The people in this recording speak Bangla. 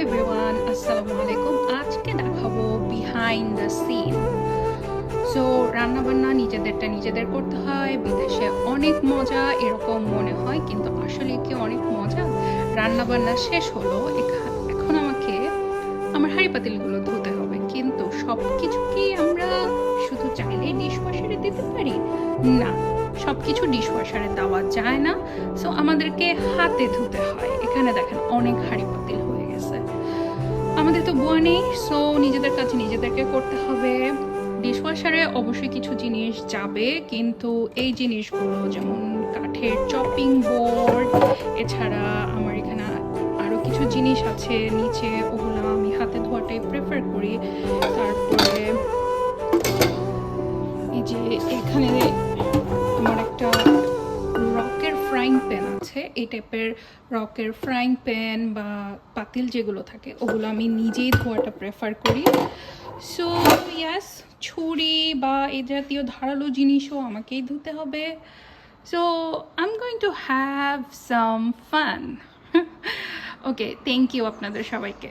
এভরিওয়ান, আসসালামু আলাইকুম। আজকে দেখাবো বিহাইন্ড দ্য সিন। সো রান্নাবান্না নিজেদের করতে হয়। বিদেশে অনেক মজা এরকম মনে হয়, কিন্তু আসলে কি অনেক মজা? রান্নাবান্না শেষ হলো, এখন আমাকে আমার হাঁড়ি পাতিলগুলো ধুতে হবে, কিন্তু সব কিছু কি আমরা শুধু চাইলেই ডিশওয়াশারে দিতে পারি? না, সব কিছু ডিশওয়াশারে দেওয়া যায় না। সো আমাদেরকে হাতে ধুতে হয়। এখানে দেখেন অনেক হাঁড়ি পাতিল হয়ে গেছে। আমাদের তো বুয়া নেই, সো নিজেদের কাছে নিজেদেরকে করতে হবে। ডিশওয়াশারে অবশ্যই কিছু জিনিস যাবে, কিন্তু এই জিনিসগুলো যেমন কাঠের চপিং বোর্ড, এছাড়া আমার এখানে আরও কিছু জিনিস আছে নিচে, ওগুলো আমি হাতে ধোয়াটাই প্রেফার করি। তারপরে এই যে এখানে আমার একটা রকের ফ্রাইং প্যান আছে। এই টাইপের রকের ফ্রাইং প্যান বা পাতিল যেগুলো থাকে, ওগুলো আমি নিজেই ধোয়াটা প্রেফার করি। সো ইয়াস, ছুরি বা এই জাতীয় ধারালো জিনিসও আমাকেই ধুতে হবে। So I am going to have some fun. Okay, thank you আপনাদের সবাইকে।